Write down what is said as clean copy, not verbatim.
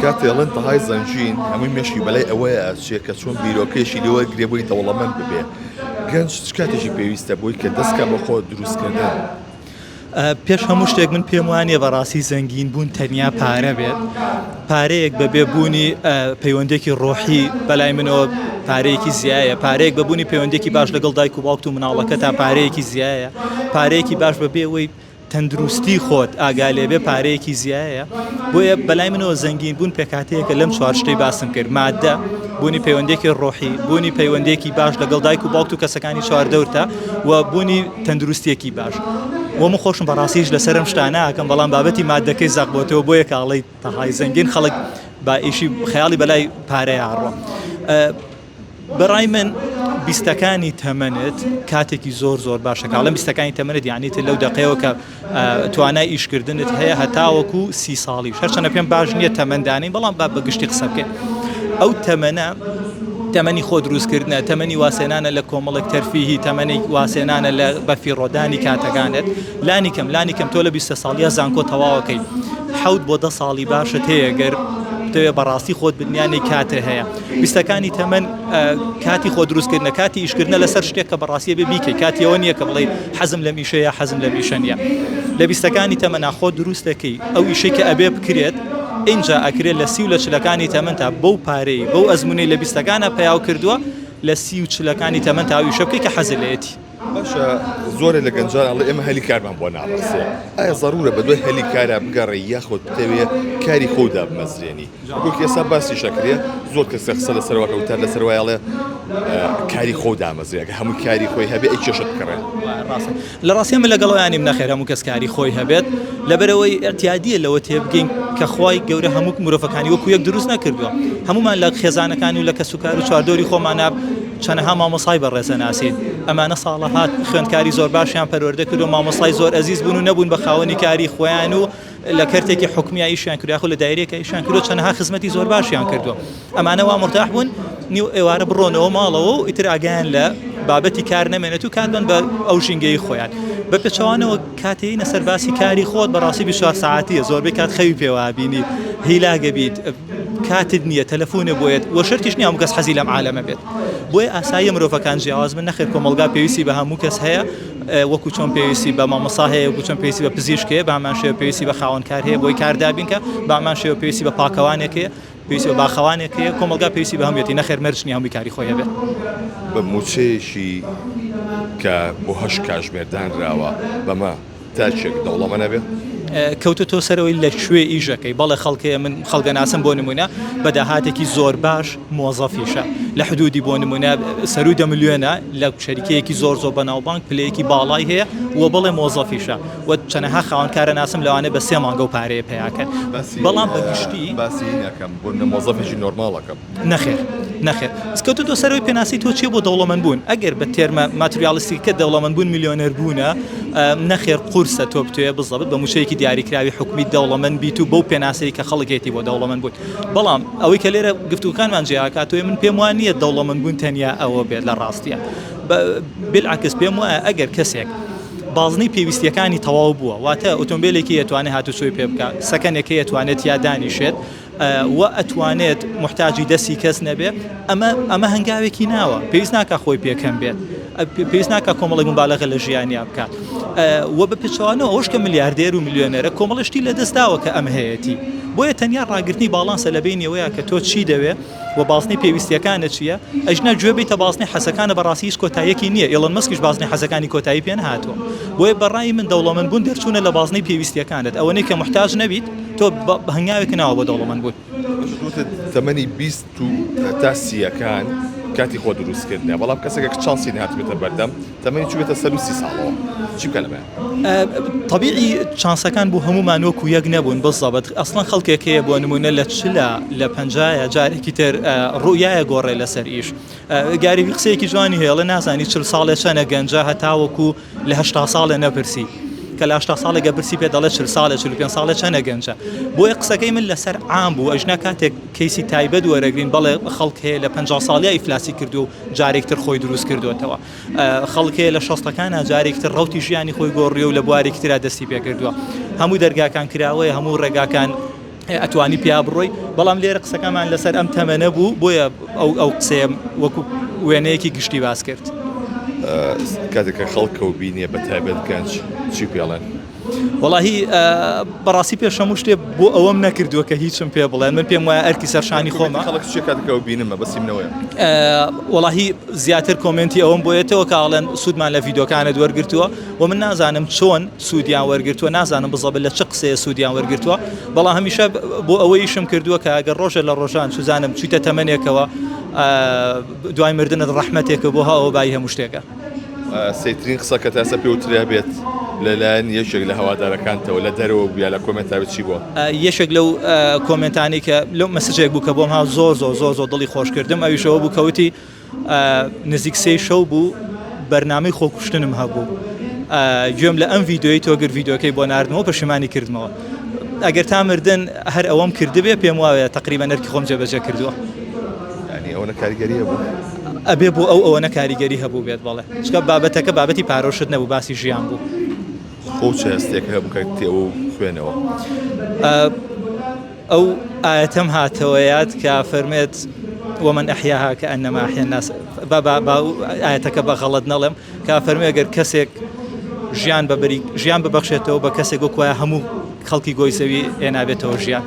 کاتێ ئەڵێن تەهای زەنجین هەمووی مێشی بەلای ئەوەیە ئەچێ کە چۆن بیرۆکەیەشی لەوە گرێبووی دەوڵەمەند ببێ. گەنج چ کاتێکی پێویستە بۆی کە دەستکە بە خۆ دروستکردن؟ پێش هەموو شتێک من پێم وانێ بەڕاستی زەنگین بوون تەنیا پارە بێت، پارەیەک بەبێ بوونی پەیوەندێکی ڕۆحی بەلای منەوە پارەیەکی زیایە، پارەیەک بەبوونی پەیوەندێکی باش لەگەڵ دایک و باوکت و مناڵەکە تا پارەیەکی زیایە، پارەیەکی باش بەبێ ئەوەی تەندروستی خۆت ئاگا لێبێ پارەیەکی زیایە. بۆیە بەلای منەوە زەنگین بوون پێکاتەیەکە لەم چوار شتەی باسم کرد: مادە، بوونی پەیوەندێکی ڕۆحی، بوونی پەیوەندێکی باش لەگەڵ دایک و باوکت و کەسەکانی چواردەورتە، و بوونی تەندروستیەکی باش. وەمە خۆشم بەڕاستیش لەسەرم شتانە ئاکەم، بەڵام بابەتی مادەکەی زاق بۆتەوە بۆیە کاڵی تەهای زەنگین خەڵک با ئیشی خەیاڵی بەلای پارەیە ئاڕۆ. بەڕای من بیستەکانی تەمەنت کاتێکی زۆر باشە، کاڵم بیستەکانی تەمەنت یعنی لەو دەقەیەوە کە توانای ئیشکردنت هەیە هەتاوەکو 30 ساڵیش، هەرچەندە پێم باش نییە تەمەندانی، بەڵام با بەگشتی قسە بکەین. ئەو تەمەنە تەمەنی خۆ دروستکردنە، تەمەنی واسێنانە لە کۆمەڵێک تەرفیهی، تەمەنی واسێنانە لە بەفیڕۆدانی کاتەکانت. لانی کەم تۆ لە 20 ساڵیە زانکۆ تەواوەکەی 7 بۆ 10 ساڵی باشت هەیە گەر توێ بەڕاستی خۆت بنیانی کاتە هەیە. بیستەکانی تەمەن کاتی خۆ دروستکردنە، کاتی ئیشکردنە لەسەر شتێک کە بەڕاستیە بێ بیکەی، کاتی ئەوە نییە کە بڵێ حەزم لە میشەیە حەزم لە میشە نییە. لە بیستەکانی تەمەنا خۆ دروست دەکەی، ئەو ئیشەی کە ئەبێ بکرێت اینجا ئەکرێت لە 30 و لە 40ەکانی تەمەن تا بەو پارەی بەو ئەزمونەی لە بیستەکانە پەیاو کردووە لە 30 و 40ەکانی تەمەن تا ئەو ئیشە بکەی کە حەزت لێتی. باشە زۆرە لە گەنجان ئەڵێ ئێمە هەلی کارمان بۆ ناڕەسێ، ئایا ضرورە بە دوای هەلی کارە بگەڕێ یاخۆت بتەوێ کاری خۆدا بمەزرێنی؟ وەکو ئێستا باسی شەکرێ زۆر کەس قسە لەسەرەوە کەوتار لەسەرەوەی ئەڵێ کاری خۆدا مەزرێ، کە هەموو کاری خۆی هەبێ ئەی کێشت بکڕێ. لە ڕاستی من لەگەڵەوەیانیم نەخێر هەموو کەس کاری خۆی هەبێت، لەبەرەوەی ئەرتیادیە لەوە تێبگەین کە خوای گەورە هەموو مرۆڤەکانی وەکو یەک دروست نەکردووە. هەمومان لە خێزانەکانی و لە کەسوکار و چواردۆری خۆمانە چەندەها مامۆسای بەڕێزە ناسین، ئەمانە ساڵەهات خوێندکاری زۆر باشیان پەروەردە کرد و مامۆسای زۆر ئەزیز بوون و نەبوون بە خاوەنی کاری خۆیان و لە کەرتێکی حکومی ئیشیان کرد یاخۆ لە دایرێکە ئیشیان کرد و چەندەها خزمەتی زۆر باشیان کردووە. ئەمانە وا مرتاح بوون نیو ئێوارە بڕۆنەوە ماڵەوە و ئیتر ئاگیان لە بابەتی کار نەمێنێت و کاتبن بە ئەو ژینگەی خۆیان. بە پێچەوانەوە کاتێنە سەرباسی کاری خۆت بەڕاستی 24 ساعتیە، زۆربەی کات خەوی پێوە بینی، هیلاگە بیت، کاتت نییە، تەلەفۆنە بۆیت، وە شەرتیش نییە هەموو کەس حەزی لەم عالەمە بێت. بۆیە ئاسایی مرۆڤەکان جیاواز من نەخێر کۆمەلگا پێویستی بە هەموو کەس هەیە، وەکو چۆن پێویستی بە مامۆسا هەیە، وەکو چۆن پێویستی بە پزیشکەیە، بەهەمان شێوە پێویستی بە خاوەنکار هەیە بۆی کاردابینکە، بەهەمان شێوە پێویستی بە پاکەوانێک هەیە، پێویستی بە باخەوانێک هەیە، کۆمەلگا پێویستی بە هەموویەتی، نەخێر مەرجنی هەمووی کاری خۆی هەبێت. بە موچەیەشی کە بۆ 8 کاتژمێردانراوە بەمە تاچێک دەوڵەمەنە بێت؟ کەوتۆ سەرەوەی لە کوێ ئیژەکەی، بەڵێ خەڵکەیە من خەڵکە ناسم بۆ نمونە بە داهاتێکی زۆر باش مۆزەفیشە لە حدودی بۆ نمونە سەرووی 10 ملیۆنە لە شەریکەیەکی زۆر بەناوبانگ پلەیەکی باڵای هەیە و بڵێ مۆزەفیشە و چەندەها خاوەنکارە ناسم لەوانێ بە 3 مانگە و پارەیە پێیاکەن. بەڵام بەگشتی باسی نەکەم بۆ مۆزەفێکی نۆرماڵەکەم. نەخێر کەوتۆ سەرەوەی پێناسی تۆ چیە بۆ دەوڵەمەند بوون؟ ئەگەر بە تێرمە ماتریالیستیکە دەوڵەمەند بوون میلیۆنەر بوونە، نەخێر قورسە تۆ بتوێ بزەبت بە موچەیەکی دیاریکراوی حکومی دەوڵەمەند بیت و بەو پێناسەی کە خەڵکێتی بۆ دەوڵەمەند بوون. بەڵام ئەوەی کە لێرە گفتوکانمان جیاکاتۆی من پێم وان نییە دەوڵەمەند بوون تەنیا ئەوە بێت لە ڕاستیە. بالعکس پێم وایە ئەگەر کەسێک بازنەی پێویستیەکانی تەواو بووە، واتە ئۆتۆمبیلێکی ئەتوانێت هاتوچۆی پێ بکە، سەکەنێکی ئەتوانێت یا دانیشێت و ئەتوانێت محتاجی دەستی کەس نەبێ، ئەمە هەنگاوێکی ناوە، پێویست ناکە خۆی پێکەم بێت، پێویست ناکە کۆمەڵێک مبالەغە لە ژیانیا بکات. و بە پێچەوانەوە ئەوش کە ملیاردێر و میلیۆنەرە کۆمەڵشتی لە دەستداوە کە ئەم هەیەی، بۆیە تەنیا ڕاگررتنی باڵانسە لە بینەوەیە کە تۆ چی دەوێ و بازنەی پێویستیەکانە چییە، ئەژنە گوێ بیتە بازنەی حەسەکانە بەڕاستی هیچ کۆتاییەکی نییە، ئێڵۆن مەسکیش بازنەی حەسەکانی کۆتایی پێ نهاتووە. بۆیە بەڕای من دەوڵەمەند بوون دەرچوونە لە بازنەی پێویستیەکانت، ئەوەنەی کە محتاج نەبیت تۆ هەنگاوێک ناوە بۆ دەوڵەمەند بوون. تەمەنی 20 تا 30ەکان کاتی خۆ دروستکردنە، بەڵام کەسێک چانسی نهاتبێتە بەردەم تەمەنی چوبێتە سەر 30 ساڵەوە چی بکە لەمە؟ طبیعی چانسەکان بوو هەمومان وەکو یەک نەبوون بزەبت. ئەسڵەن خەڵکێک هەیە بۆ نمونە لە 40 لە 50 جارێکی تر ڕوویایە گۆڕێ لەسەر ئیش. گاریوی قسەیەکی جوانی هەیە، نازانی 40 ساڵێ چەنە گەنجە هەتاوەکو لە 80 ساڵە نەپرسی، کە لە 80 ساڵێک گەپرسی پێ دەڵێ 40 ساڵە 45 ساڵە چەنە گەنجە. بۆیە قسەکەی من لەسەر عام بوو، ئەژنا کاتێک کەیسی تایبەت وەرەگرین بەڵێ خەڵک هەیە لە 50 ساڵی ئیفلاسی کردو و جارێکتر خۆی دروست کردوێتەوە، خەڵک هەیە لە 60ەکانە جارێکتر ڕەوتی ژیانی خۆی گۆڕیە و لە بوارێکترا دەستی پێ کردووە. هەموو دەرگاکان کراوەیە، هەموو ڕێگاکان ئەتوانی پیا بڕۆی بەڵام لێرە قسەکەمان لەسەر ئەم تەمەنە بوو بۆیە ئەو قسەیە وەکو وێنەیەکی گشتی باس کرد. کاتێککە خەڵکە و بینیە بە تایبەت گەنج چی پێڵێن؟ وەڵاهی بەڕاستی پێش هەموو شتێ بۆ ئەوەم نەکردووە کە هیچم پێ بڵێن من پێم وایە ئەرکی سەرشانی خۆمە خەڵک چی کاتێکە و بینمە بەسیمنەوەیە وەڵاهی زیاتر کۆمنتی ئەوم بۆیێتەوە کاڵێن سوودمان لە ڤیدۆکانت وەرگرتووە و من نازانم چۆن سوودیان وەرگرتووە نازانم بزەبل لە چ قسەیە سوودیان وەرگرتووە بەڵام هەمیشە بۆ ئەوەیشم کردووە کە ئەگەر ڕۆژە لە ڕۆژان سوزانم چیتە تەمەنێکەوە دوای مردنت ڕەحمەتێکە بۆ هاوە بای هەموو شتێکە. سەیترین قسە کە تاسە پێوتریا بێت لەلایەن یەکێک لە هەوادارەکانتەوە لە دەرەوە بیا لە کۆمنتاوێت چی بووە؟ یەشێک لەو کۆمنتانی کە لەو مەسجێک بوو کە بۆم ها زۆر دڵی خۆشکردم ئەویشەوە بوو کەوتی نزیک سێ شەو بوو بەرنامەی خۆکوشتنم هەبوو گوێم لە ئەم ڤیدۆی تۆگر ڤیدۆکەی بۆ ناردنەوە پەشیمانی کردمەوە ئەگەر تا مردن هەر ئەوەم کردبێ پێم وایە تقریبا نەرکی خۆم جێبەجێ کردووە. ینی ئەوە کاریگەریە بوو ئەبێ بۆ ئەوە کاریگەری هەبوو بێت بەڵێ چکە بابەتەکە بابەتی پارۆشت نەبوو باسی ژیان بوو. خۆ چ هەستێک هەبوو کە تێوە خوێنەوە ئەو ئاەتەم هاتەوەیات کە فەرمێت ومن أحياها كأنما أحيا الناس ئاەتەکە بە غەڵەت نەڵێم کە فەرمێ ئەگەر کەسێک ژیان ببەخشێتەوە بە کەسێک وەکوایە هەموو خەڵکی گۆی زەوی هێنابێتەوە ژیان.